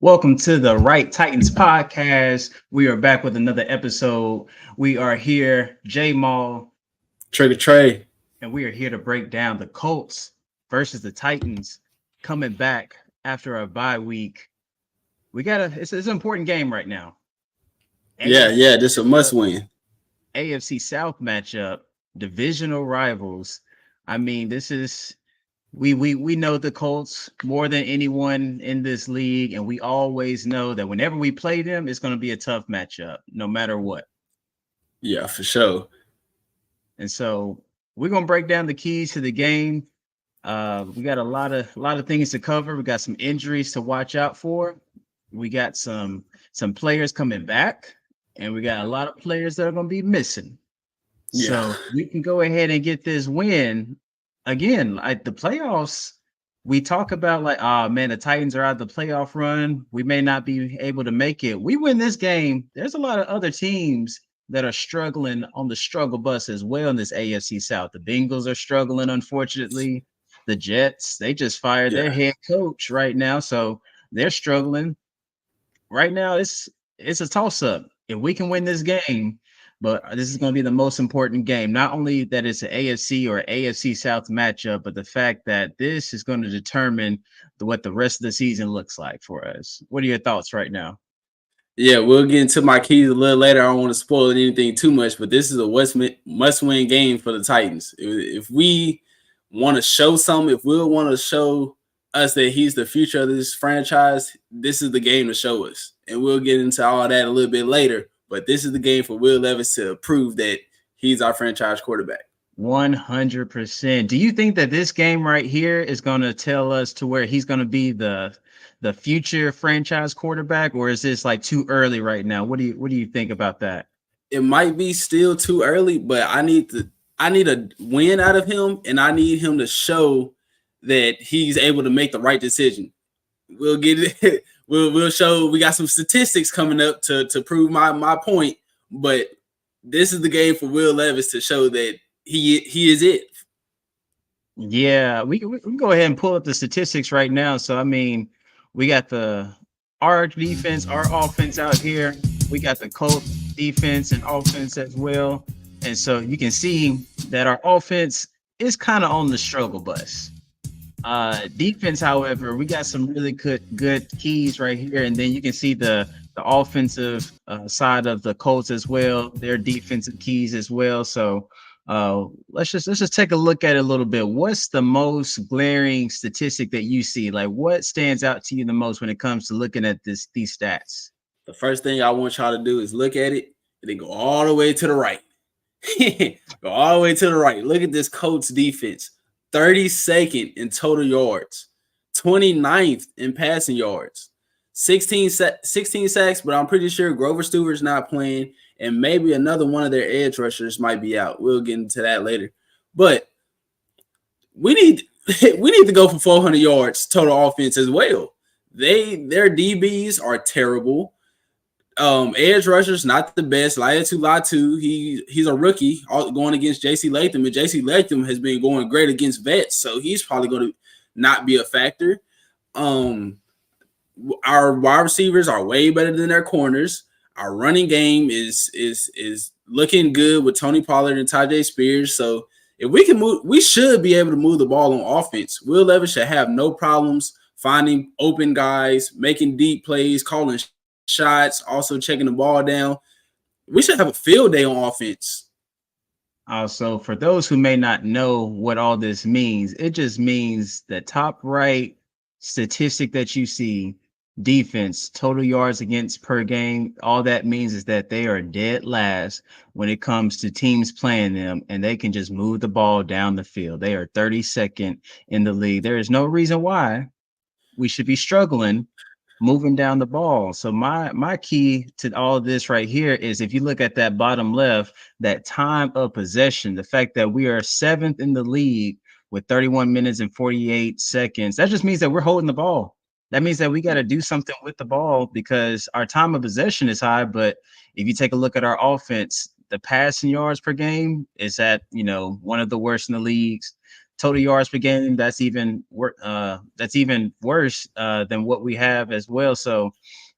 Welcome to the Right Titans podcast. We are back with another episode. We are here, J Mall, Trigger Trey. and we are here to break down the Colts versus the Titans coming back after a bye week. It's an important game right now. Yeah, this a must win. AFC South matchup, divisional rivals. I mean, this is we know the Colts more than anyone in this league, and we always know that whenever we play them, it's going to be a tough matchup, no matter what. Yeah, for sure. And so we're gonna break down the keys to the game. We got a lot of things to cover. We got some injuries to watch out for. We got some players coming back, and we got a lot of players that are gonna be missing. Yeah. So we can go ahead and get this win again. Like the playoffs, we talk about like, oh man, the Titans are out of the playoff run. We may not be able to make it. We win this game. There's a lot of other teams that are struggling on the struggle bus as well in this AFC South. The Bengals are struggling, unfortunately. The Jets, they just fired their Yeah. head coach right now, so they're struggling. Right now, it's a toss-up. If we can win this game, but this is going to be the most important game. Not only that it's an AFC or AFC South matchup, but the fact that this is going to determine what the rest of the season looks like for us. What are your thoughts right now? Yeah, we'll get into my keys a little later. I don't want to spoil anything too much, but this is a must win game for the Titans. If we want to show something, if we'll want to show us that he's the future of this franchise, this is the game to show us. And we'll get into all that a little bit later. But this is the game for Will Levis to prove that he's our franchise quarterback. 100%. Do you think that this game right here is going to tell us to where he's going to be the future franchise quarterback, or is this like too early right now? What do you think about that? It might be still too early, but I need a win out of him, and I need him to show that he's able to make the right decision. We'll get it. We'll show. We got some statistics coming up to prove my point, but this is the game for Will Levis to show that he is it. Yeah, we can go ahead and pull up the statistics right now. So I mean, we got our defense, our offense out here. We got the Colts defense and offense as well. And so you can see that our offense is kind of on the struggle bus. Defense, however, we got some really good keys right here, and then you can see the offensive side of the Colts as well. Their defensive keys as well. So let's just take a look at it a little bit. What's the most glaring statistic that you see? Like, what stands out to you the most when it comes to looking at these stats? The first thing I want y'all to do is look at it and then go all the way to the right. Go all the way to the right. Look at this Colts defense. 32nd in total yards, 29th in passing yards, 16 sacks, but I'm pretty sure Grover Stewart's not playing, and maybe another one of their edge rushers might be out. We'll get into that later. But we need to go for 400 yards total offense as well. Their DBs are terrible. Edge rushers not the best. Latu, he's a rookie going against JC Latham, and JC Latham has been going great against vets, so he's probably going to not be a factor. Our wide receivers are way better than their corners. Our running game is looking good with Tony Pollard and Tajay Spears. So if we can move, we should be able to move the ball on offense. Will Levis should have no problems finding open guys, making deep plays, calling shots, also checking the ball down. We should have a field day on offense. Also, for those who may not know what all this means, it just means the top right statistic that you see, defense, total yards against per game, all that means is that they are dead last when it comes to teams playing them, and they can just move the ball down the field. They are 32nd in the league. There is no reason why we should be struggling moving down the ball. So my key to all of this right here is, if you look at that bottom left, that time of possession, the fact that we are 7th in the league with 31 minutes and 48 seconds, that just means that we're holding the ball. That means that we got to do something with the ball because our time of possession is high. But if you take a look at our offense, the passing yards per game is at, one of the worst in the leagues. total yards per game. That's even worse than what we have as well. So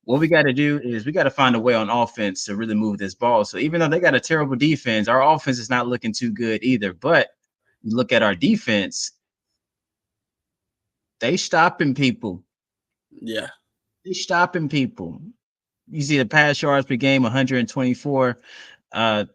what we got to do is we got to find a way on offense to really move this ball. So even though they got a terrible defense, our offense is not looking too good either. But you look at our defense, they stopping people. Yeah. They stopping people. You see the pass yards per game, 124.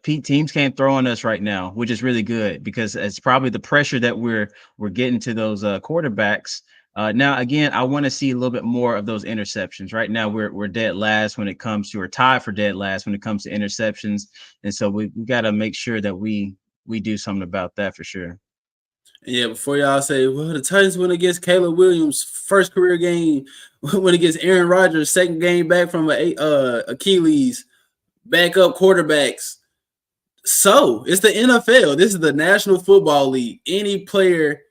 Teams can't throw on us right now, which is really good because it's probably the pressure that we're getting to those quarterbacks. Now, again, I want to see a little bit more of those interceptions. Right now, we're dead last when it comes to, or tied for dead last when it comes to interceptions, and so we got to make sure that we do something about that for sure. Yeah, before y'all say, well, the Titans went against Caleb Williams' first career game, went against Aaron Rodgers' second game back from Achilles, backup quarterbacks. So it's the NFL. This is the National Football League. Any player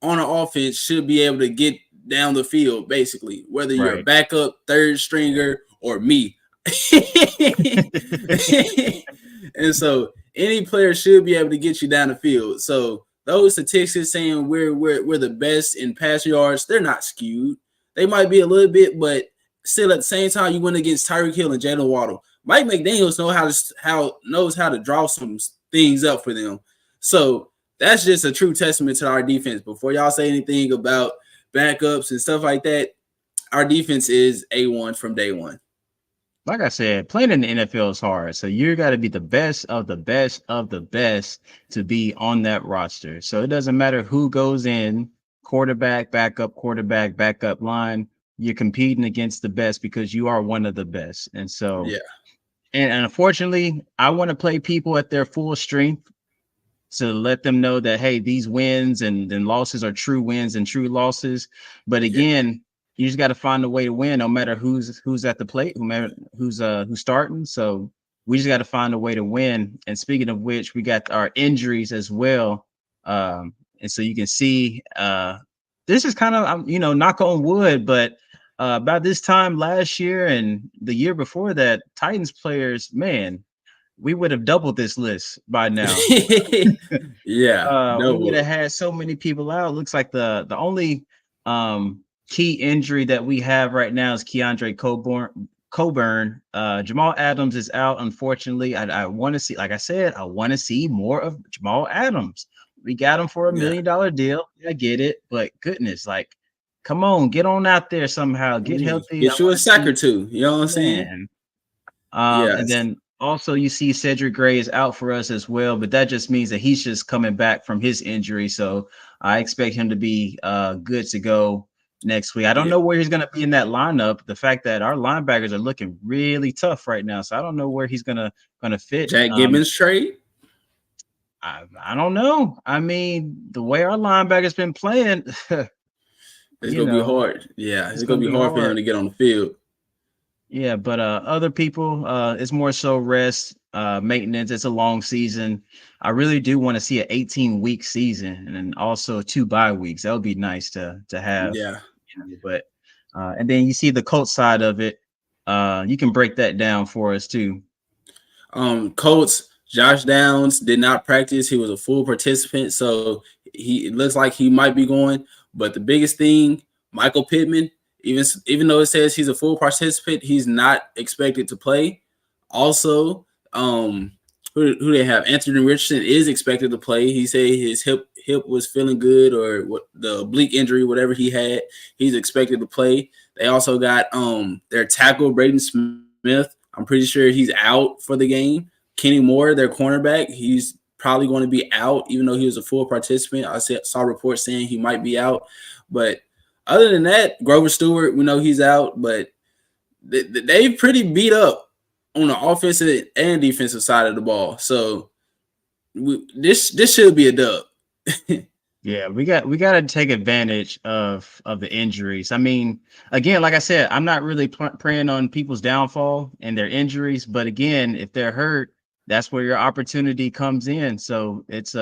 on an offense should be able to get down the field, basically, whether you're a Right. backup, third stringer, or me. And so any player should be able to get you down the field. So those statistics saying we're the best in pass yards, they're not skewed. They might be a little bit, but still at the same time, you went against Tyreek Hill and Jalen Waddle. Mike McDaniels knows how to draw some things up for them. So that's just a true testament to our defense. Before y'all say anything about backups and stuff like that, our defense is A1 from day one. Like I said, playing in the NFL is hard. So you got to be the best of the best of the best to be on that roster. So it doesn't matter who goes in, quarterback, backup line. You're competing against the best because you are one of the best. And so, Yeah. and unfortunately, I want to play people at their full strength to let them know that, hey, these wins and losses are true wins and true losses. But Yeah. again, you just got to find a way to win, no matter who's at the plate, who's starting. So we just got to find a way to win. And speaking of which, we got our injuries as well. And so you can see this is kind of knock on wood, but about this time last year and the year before that, Titans players, man, we would have doubled this list by now. Yeah. We would No. have had so many people out. Looks like the only key injury that we have right now is Keandre Coburn. Jamal Adams is out, unfortunately. I want to see, like I said, I want to see more of Jamal Adams. We got him for $1 million deal. I get it, but goodness, like, come on, get on out there somehow, get healthy. Get you a sack or two. You know what I'm saying? And then also you see Cedric Gray is out for us as well, but that just means that he's just coming back from his injury. So I expect him to be good to go next week. I don't know where he's going to be in that lineup. The fact that our linebackers are looking really tough right now, so I don't know where he's gonna fit. Jack Gibbons trade? I don't know. I mean, the way our linebackers been playing, it's gonna be hard. Yeah, it's gonna be hard for him to get on the field. Yeah, but other people, it's more so rest, maintenance. It's a long season. I really do want to see an 18-week season and then also 2 bye weeks. That would be nice to have. Yeah. But and then you see the Colts side of it. You can break that down for us too. Colts, Josh Downs did not practice. He was a full participant, so it looks like he might be going. But the biggest thing, Michael Pittman, even though it says he's a full participant, he's not expected to play. Also, who they have? Anthony Richardson is expected to play. He said his hip was feeling good, or what the oblique injury, whatever he had, he's expected to play. They also got their tackle Braden Smith. I'm pretty sure he's out for the game. Kenny Moore, their cornerback, he's probably going to be out, even though he was a full participant. I saw reports saying he might be out, but other than that, Grover Stewart, we know he's out, but they pretty beat up on the offensive and defensive side of the ball. So this should be a dub. Yeah, we got to take advantage of the injuries. I mean, again, like I said, I'm not really preying on people's downfall and their injuries, but again, if they're hurt, that's where your opportunity comes in. So it's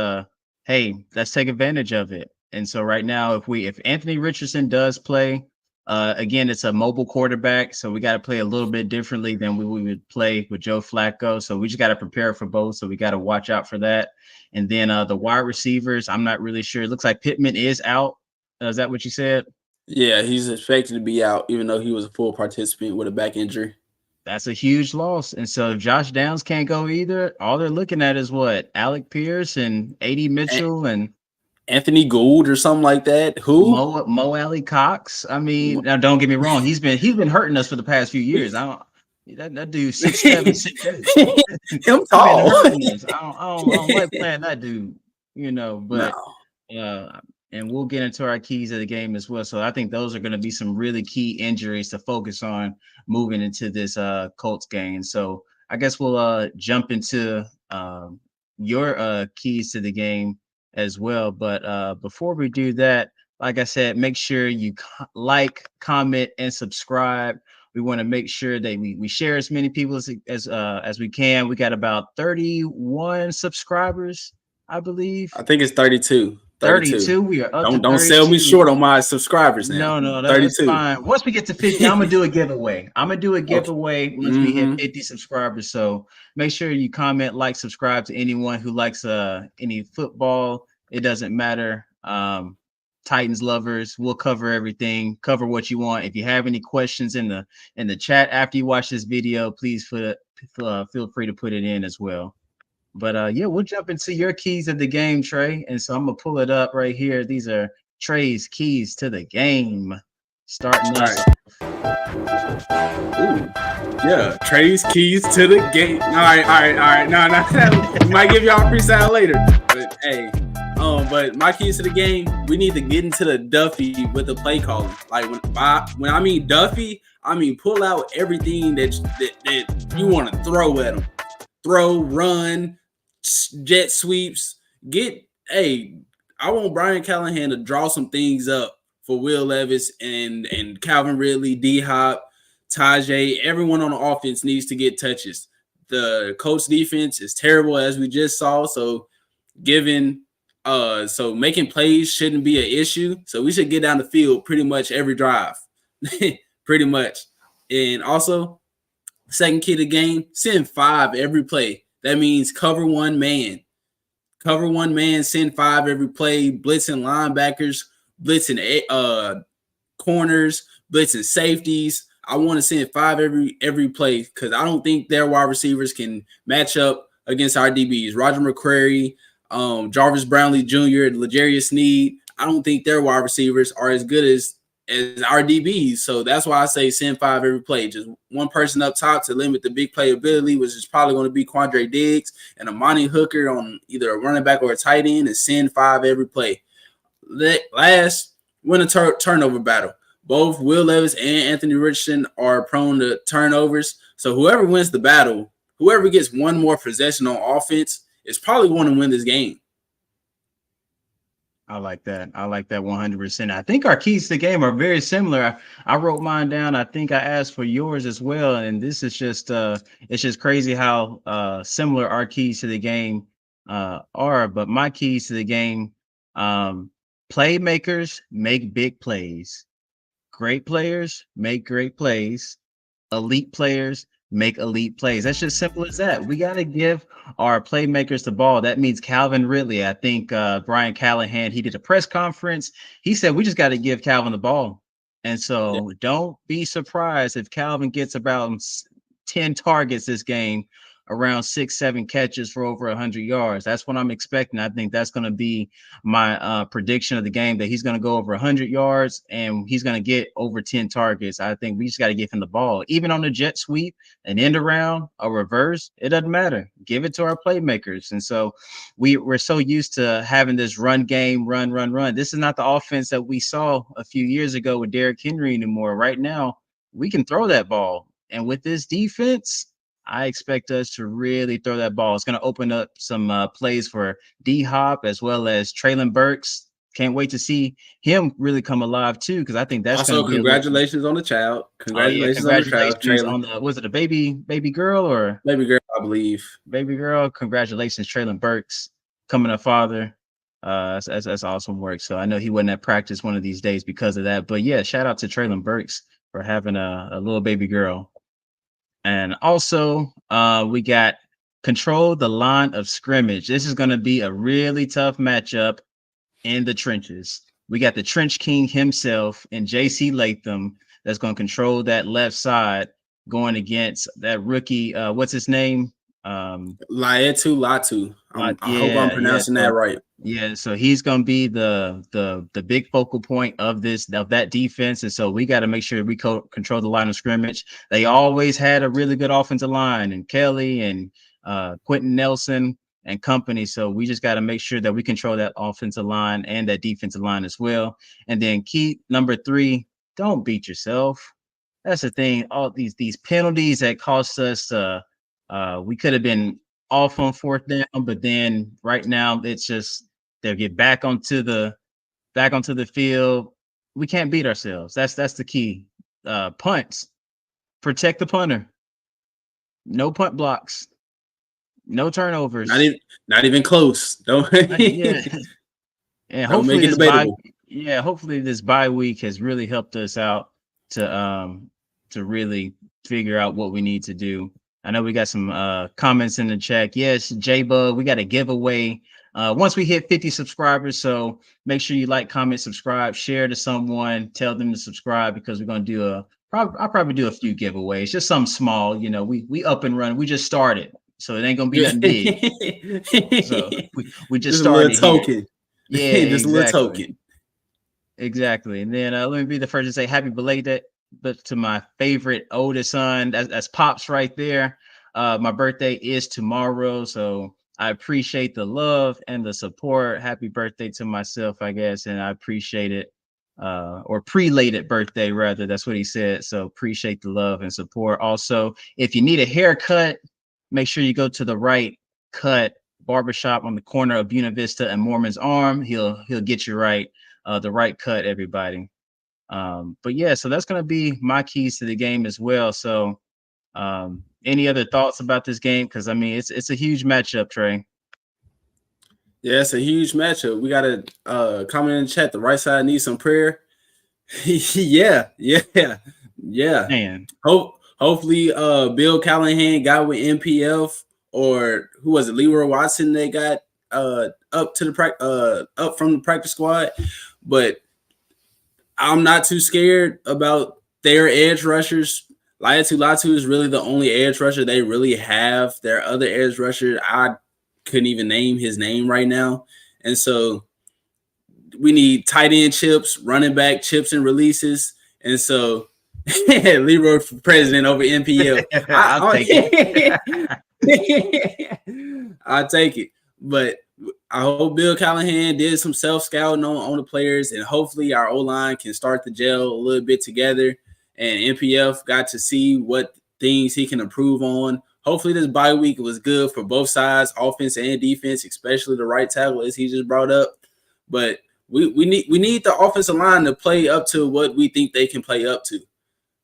hey, let's take advantage of it. And so right now, if Anthony Richardson does play, Again, it's a mobile quarterback, so we got to play a little bit differently than we would play with Joe Flacco. So we just got to prepare for both. So we got to watch out for that. And then the wide receivers, I'm not really sure. It looks like Pittman is out. Is that what you said? Yeah, he's expected to be out, even though he was a full participant with a back injury. That's a huge loss. And so if Josh Downs can't go either, all they're looking at is what? Alec Pierce and A.D. Mitchell and Anthony Gould or something like that. Who? Mo Alley Cox. I mean, now don't get me wrong, he's been hurting us for the past few years. I don't that dude 6'7", 6'8". Him tall. I don't like playing that dude, but No. And we'll get into our keys of the game as well. So I think those are going to be some really key injuries to focus on moving into this Colts game. So I guess we'll jump into your keys to the game as well. But before we do that, like I said, make sure you like, comment, and subscribe. We want to make sure that we share as many people as we can. We got about 31 subscribers, I believe. I think it's 32. 32. We are up to don't sell me short on my subscribers now. No, that's fine. Once we get to 50, I'm gonna do a giveaway. Okay. Once we hit 50 subscribers. So make sure you comment, like, subscribe to anyone who likes any football. It doesn't matter. Titans lovers, we'll cover everything, cover what you want. If you have any questions in the chat after you watch this video, please feel free to put it in as well. But yeah, we'll jump into your keys of the game, Trey. And so I'm gonna pull it up right here. These are Trey's keys to the game. Starting us. Ooh, yeah, Trey's keys to the game. All right. No. We might give y'all a freestyle later. But hey, but my keys to the game, we need to get into the Duffy with the play calling. Like when I mean Duffy, I mean pull out everything that you want to throw at them. Throw, run, jet sweeps. I want Brian Callahan to draw some things up for Will Levis and Calvin Ridley, D-Hop, Tajay. Everyone on the offense needs to get touches. The Colts defense is terrible, as we just saw. So making plays shouldn't be an issue. So we should get down the field pretty much every drive. Pretty much. And also, second key to the game, send 5 every play. That means cover one man. Cover one man, send 5 every play, blitzing linebackers, blitzing corners, blitzing safeties. I want to send 5 every play because I don't think their wide receivers can match up against our DBs. Roger McCreary, Jarvis Brownlee Jr., L'Jarius Sneed. I don't think their wide receivers are as good as our DBs. So that's why I say send 5 every play. Just one person up top to limit the big playability, which is probably going to be Quandre Diggs and Amani Hooker on either a running back or a tight end, and send 5 every play. Last, win a turnover battle. Both Will Levis and Anthony Richardson are prone to turnovers. So whoever wins the battle, whoever gets one more possession on offense is probably going to win this game. I like that 100%. I think our keys to the game are very similar. I wrote mine down. I think I asked for yours as well. And this is just it's just crazy how similar our keys to the game are. But my keys to the game, playmakers make big plays. Great players make great plays. Elite players make elite plays. That's just simple as that. We got to give our playmakers the ball. That means Calvin Ridley. I think Brian Callahan, he did a press conference. He said, we just got to give Calvin the ball. And so Don't be surprised if Calvin gets about 10 targets this game, around 6-7 catches for over 100 yards. That's what I'm expecting. I think that's going to be my prediction of the game, that he's going to go over 100 yards and he's going to get over 10 targets. I think we just got to give him the ball, even on the jet sweep, an end around, a reverse. It doesn't matter. Give it to our playmakers. And so we're so used to having this run game, run. This is not the offense that we saw a few years ago with Derrick Henry anymore. Right now, we can throw that ball. And with this defense, I expect us to really throw that ball. It's going to open up some plays for D-Hop as well as Treylon Burks. Can't wait to see him really come alive too, because I think that's also going to be congratulations on the child. Congratulations on the child. Treylon. Was it a baby girl or baby girl? I believe baby girl. Congratulations, Treylon Burks, becoming a father. That's awesome work. So I know he wasn't at practice one of these days because of that. But yeah, shout out to Traylon Burks for having a little baby girl. And also, we got control the line of scrimmage. This is going to be a really tough matchup in the trenches. We got the Trench King himself and JC Latham that's going to control that left side going against that rookie. What's his name? Laetu Latu. I hope I'm Yeah. pronouncing that right. Yeah, so he's gonna be the big focal point of that defense, and so we got to make sure we control the line of scrimmage. They always had a really good offensive line, and Kelly and Quentin Nelson and company. So we just got to make sure that we control that offensive line and that defensive line as well. And then key number 3, don't beat yourself. That's the thing. All these penalties that cost us. We could have been off on 4th down, but then right now it's just they'll get back onto the field. We can't beat ourselves. That's the key. Punts. Protect the punter. No punt blocks. No turnovers. Not even close. Don't yeah. And don't make it debatable. Hopefully this bye week has really helped us out to really figure out what we need to do. I know we got some comments in the chat. Yes, J-Bug, we got a giveaway once we hit 50 subscribers. So make sure you like, comment, subscribe, share to someone, tell them to subscribe, because we're going to do I'll probably do a few giveaways, just something small. You know, we up and running. We just started, so it ain't going to be nothing big. So we just started. A little token. Yeah, just exactly. a little token. Exactly. And then let me be the first to say happy belated but to my favorite oldest son. That's Pops right there. My birthday is tomorrow, so I appreciate the love and the support. Happy birthday to myself, I guess, and I appreciate it. Or prelated birthday, rather. That's what he said. So appreciate the love and support. Also, if you need a haircut, make sure you go to the Right Cut Barbershop on the corner of Buena Vista and Mormon's Arm. He'll get you right. The Right Cut, everybody. But yeah, so that's going to be my keys to the game as well. So any other thoughts about this game? Because I mean, it's a huge matchup, Trey. Yeah, it's a huge matchup. We got to comment in the chat. The right side needs some prayer. yeah. Man. Hopefully Bill Callahan got with NPF, or who was it? Leroy Watson. They got up from the practice squad. But I'm not too scared about their edge rushers. Latu is really the only edge rusher they really have. Their other edge rusher, I couldn't even name his name right now. And so we need tight end chips, running back chips and releases. And so Leroy for president over NPL. I'll take it. I'll take it. But I hope Bill Callahan did some self-scouting on the players, and hopefully our O-line can start to gel a little bit together, and NPF got to see what things he can improve on. Hopefully this bye week was good for both sides, offense and defense, especially the right tackle, as he just brought up. But we need the offensive line to play up to what we think they can play up to,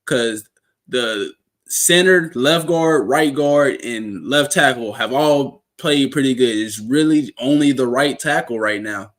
because the center, left guard, right guard, and left tackle have all played pretty good. It's really only the right tackle right now.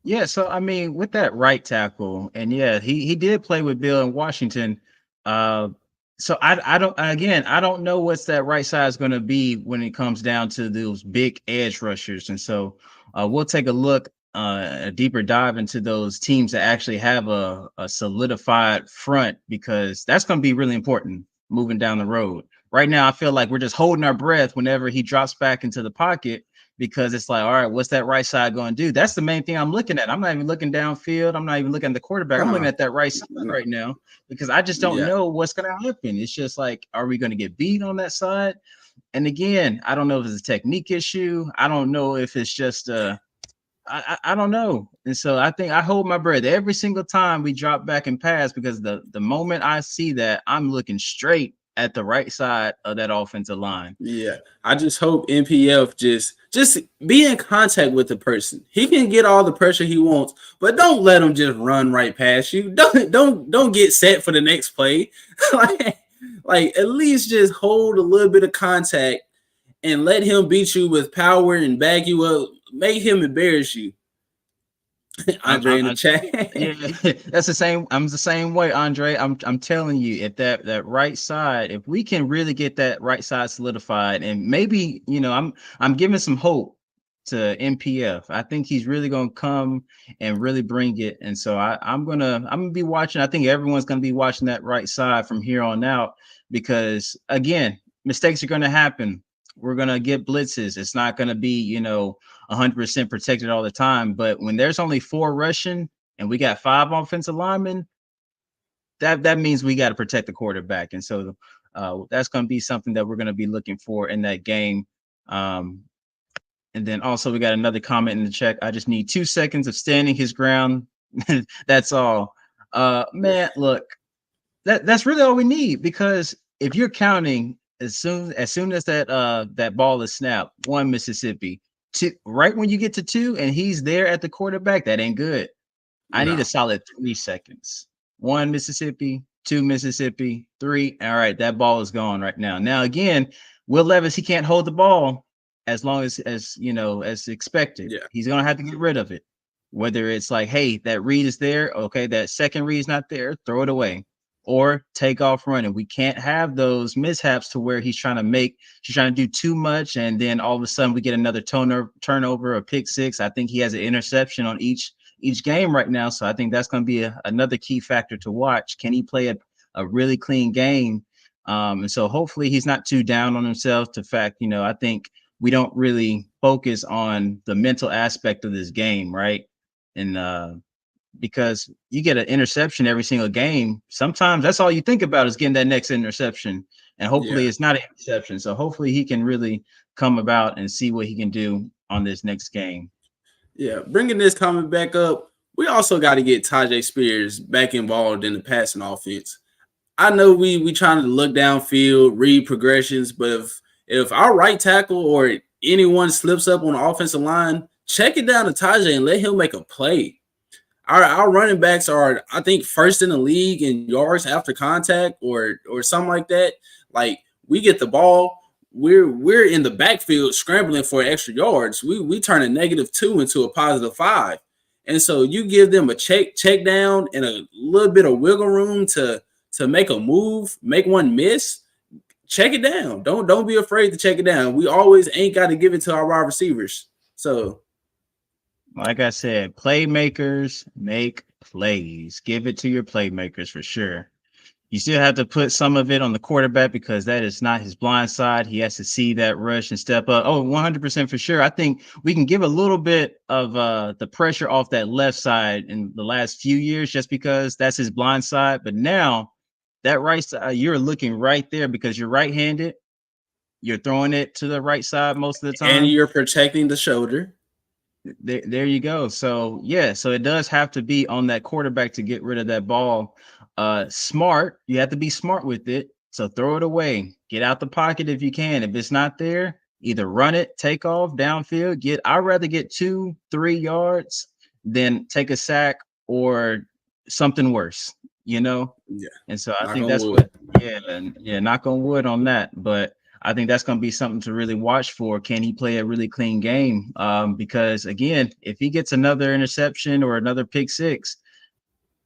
Yeah, so I mean, with that right tackle, and yeah, he did play with Bill in Washington. So I don't know what's that right side is going to be when it comes down to those big edge rushers, and so we'll take a look, a deeper dive into those teams that actually have a solidified front, because that's going to be really important moving down the road. Right now, I feel like we're just holding our breath whenever he drops back into the pocket, because it's like, all right, what's that right side going to do? That's the main thing I'm looking at. I'm not even looking downfield. I'm not even looking at the quarterback. I'm looking at that right side right now, because I just don't know what's going to happen. It's just like, are we going to get beat on that side? And again, I don't know if it's a technique issue. I don't know if it's just I don't know. And so I think I hold my breath every single time we drop back and pass, because the moment I see that, I'm looking straight at the right side of that offensive line. Yeah, I just hope NPF just be in contact with the person. He can get all the pressure he wants, but don't let him just run right past you. Don't get set for the next play. like at least just hold a little bit of contact and let him beat you with power and bag you up make him embarrass you. Andre in the I'm chat. yeah, that's the same. I'm the same way, Andre. I'm telling you, if that right side, if we can really get that right side solidified, and maybe I'm giving some hope to MPF. I think he's really gonna come and really bring it. And so I'm gonna be watching. I think everyone's gonna be watching that right side from here on out because again, mistakes are gonna happen. We're gonna get blitzes. It's not gonna be 100% protected all the time. But when there's only 4 rushing and we got 5 offensive linemen, that means we got to protect the quarterback. And so that's going to be something that we're going to be looking for in that game. And then also we got another comment in the chat. I just need 2 seconds of standing his ground. That's all. Man, look, that's really all we need because if you're counting as soon as that ball is snapped, 1 Mississippi, 2 right when you get to 2 and he's there at the quarterback, that ain't good. I need No. a solid 3 seconds. 1 Mississippi, 2 Mississippi, 3. All right, that ball is gone right now. Now again, Will Levis, he can't hold the ball as long as as expected. Yeah. He's gonna have to get rid of it. Whether it's like, hey, that read is there, okay, that second read's not there, throw it away. Or take off running. We can't have those mishaps to where he's trying to do too much, and then all of a sudden we get another turnover, a pick six. I think he has an interception on each game right now. So I think that's going to be another key factor to watch. Can he play a really clean game? And so hopefully he's not too down on himself. To fact, I think we don't really focus on the mental aspect of this game, right? And because you get an interception every single game, sometimes that's all you think about is getting that next interception. And hopefully it's not an interception. So hopefully he can really come about and see what he can do on this next game. Yeah, bringing this comment back up, we also got to get Tajay Spears back involved in the passing offense. I know we trying to look downfield, read progressions, but if our right tackle or anyone slips up on the offensive line, check it down to Tajay and let him make a play. Our running backs are, I think, first in the league in yards after contact or something like that. Like we get the ball, we're in the backfield scrambling for extra yards. We turn a -2 into a +5. And so you give them a check down and a little bit of wiggle room to make a move, make one miss, check it down. Don't be afraid to check it down. We always ain't got to give it to our wide receivers. So like I said, playmakers make plays. Give it to your playmakers for sure. You still have to put some of it on the quarterback because that is not his blind side. He has to see that rush and step up. Oh, 100% for sure. I think we can give a little bit of the pressure off that left side in the last few years just because that's his blind side. But now that right side, you're looking right there because you're right-handed. You're throwing it to the right side most of the time. And you're protecting the shoulder. There you go. So yeah, so it does have to be on that quarterback to get rid of that ball. Smart. You have to be smart with it. So throw it away. Get out the pocket if you can. If it's not there, either run it, take off downfield. I'd rather get 2-3 yards than take a sack or something worse. Yeah. And so I Knock think on that's wood. knock on wood on that. But I think that's going to be something to really watch for. Can he play a really clean game? Because again, if he gets another interception or another pick six,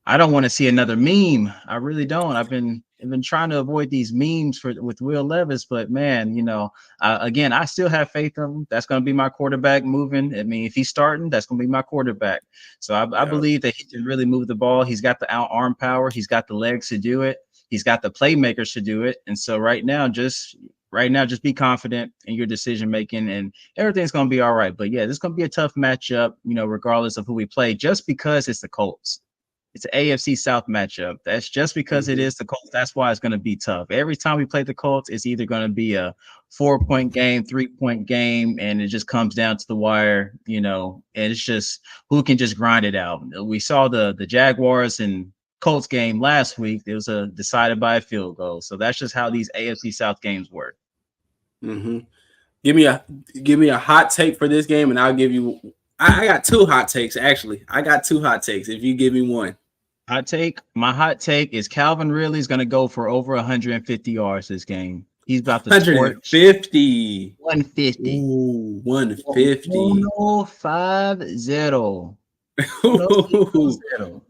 I don't want to see another meme. I really don't. I've been trying to avoid these memes with Will Levis, but man, again, I still have faith in him. That's going to be my quarterback moving. I mean, if he's starting, that's going to be my quarterback. So I believe that he can really move the ball. He's got the arm power. He's got the legs to do it. He's got the playmakers to do it. And so right now, just be confident in your decision making, and everything's going to be all right. But yeah, this is going to be a tough matchup, regardless of who we play, just because it's the Colts. It's an AFC South matchup. That's just because it is the Colts. That's why it's going to be tough. Every time we play the Colts, it's either going to be a 4-point game, 3-point game, and it just comes down to the wire, and it's just who can just grind it out. We saw the Jaguars and Colts game last week. It was decided by a field goal. So that's just how these AFC South games work. Mm-hmm. Give me a hot take for this game, and I'll give you. I got 2 hot takes actually. I got 2 hot takes. If you give me one. My hot take is Calvin Ridley is going to go for over 150 yards this game. He's about to torch 150. 150. Ooh, 150. 1050. 1050.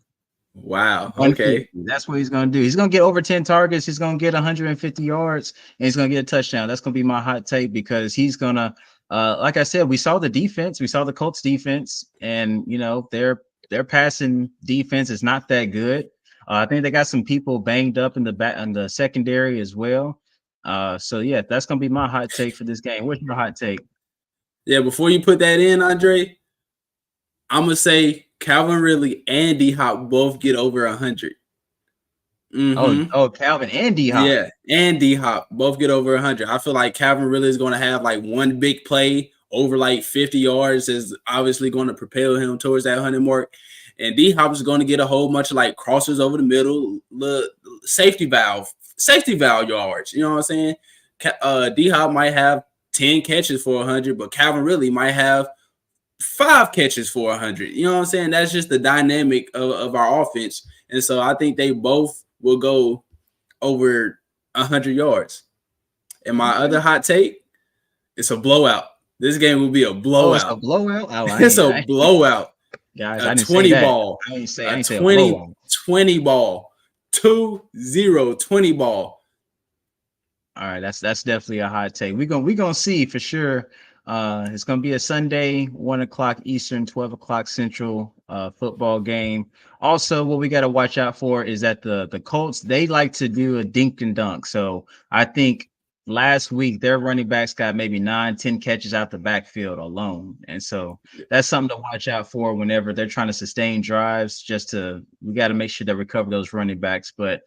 Wow. 150. Okay. That's what he's going to do. He's going to get over 10 targets. He's going to get 150 yards, and he's going to get a touchdown. That's going to be my hot take because he's going to, like I said, we saw the defense. We saw the Colts defense, and, you know, their passing defense is not that good. I think they got some people banged up in the secondary as well. So, yeah, that's going to be my hot take for this game. What's your hot take? Yeah, before you put that in, Andre, I'm going to say Calvin Ridley and D-Hop both get over 100. Oh, Calvin and D-Hop. Yeah, and D-Hop both get over 100. I feel like Calvin Ridley is going to have like one big play over like 50 yards is obviously going to propel him towards that 100 mark. And D-Hop is going to get a whole bunch of like crossers over the middle, safety valve yards. You know what I'm saying? D-Hop might have 10 catches for 100, but Calvin Ridley might have 5 catches for 100. You know what I'm saying? That's just the dynamic of our offense. And so I think they both will go over 100 yards. And my other hot take, it's a blowout. This game will be a blowout. Oh, it's a blowout? It's a blowout. Guys, a 20 ball. I didn't say a 20 ball. 2-0 20 ball. All right, that's definitely a hot take. We're gonna see for sure. It's gonna be a Sunday, 1 o'clock Eastern, 12 o'clock Central football game. Also, what we got to watch out for is that the Colts, they like to do a dink and dunk. So I think last week their running backs got maybe 9-10 catches out the backfield alone, and so that's something to watch out for whenever they're trying to sustain drives. We got to make sure they recover those running backs, but.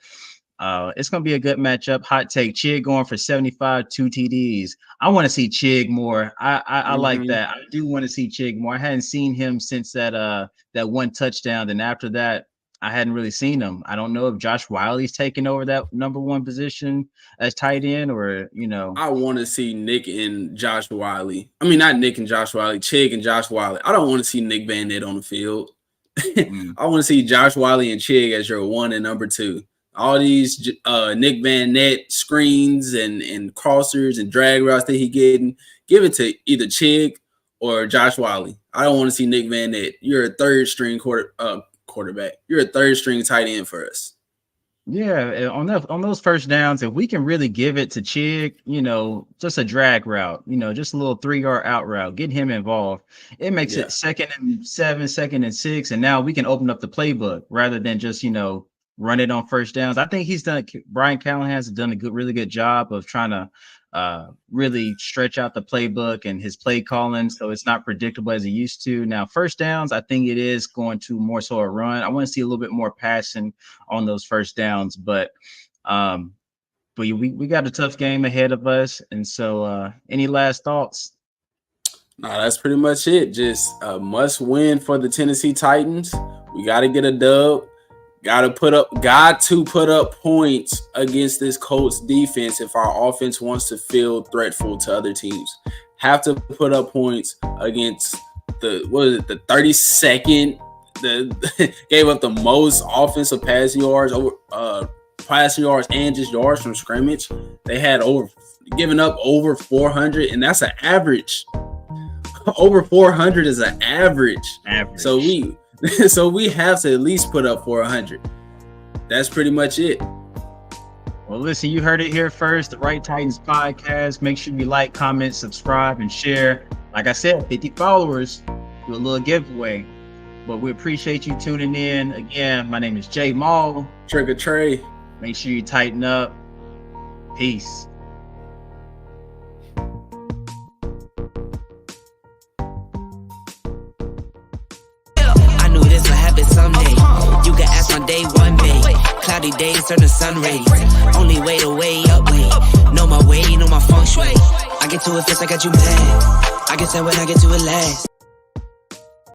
It's gonna be a good matchup. Hot take: Chig going for 75, 2 TDs. I want to see Chig more. I like that. I do want to see Chig more. I hadn't seen him since that one touchdown. Then after that, I hadn't really seen him. I don't know if Josh Wiley's taking over that number 1 position as tight end, or I want to see Nick and Josh Wiley. I mean, not Nick and Josh Wiley, Chig and Josh Wiley. I don't want to see Nick Van Nett on the field. I want to see Josh Wiley and Chig as your 1 and number 2. All these Nick Van Nett screens and crossers and drag routes that he getting, give it to either Chig or Josh Wiley. I don't want to see Nick Van Nett. You're a third string quarterback. You're a third string tight end for us. Yeah, on those first downs, if we can really give it to Chig, just a drag route, just a little 3-yard out route, get him involved. It makes it 2nd and 7, 2nd and 6, and now we can open up the playbook rather than just run it on first downs. I think Brian Callahan's done a really good job of trying to really stretch out the playbook and his play calling, so it's not predictable as it used to. Now, first downs, I think it is going to more so a run. I want to see a little bit more passing on those first downs, but we got a tough game ahead of us. And so any last thoughts? No, that's pretty much it. Just a must win for the Tennessee Titans. We got to get a dub. Got to put up points against this Colts defense if our offense wants to feel threatful to other teams. Have to put up points against the 32nd, gave up the most offensive passing yards and just yards from scrimmage. They had given up over 400, and that's an average. Over 400 is an average. So we have to at least put up 400. That's pretty much it. Well, listen, you heard it here first. The Right Titans podcast. Make sure you like, comment, subscribe, and share. Like I said, 50 followers, do a little giveaway. But we appreciate you tuning in. Again, my name is Jay Maul. Trigger Trey. Make sure you tighten up. Peace. Someday, you can ask my day one day. Cloudy days turn to sun rays. Only way to way up way. Know my way, know my feng shui. I get to it fast, I got you mad. I get that when I get to it last.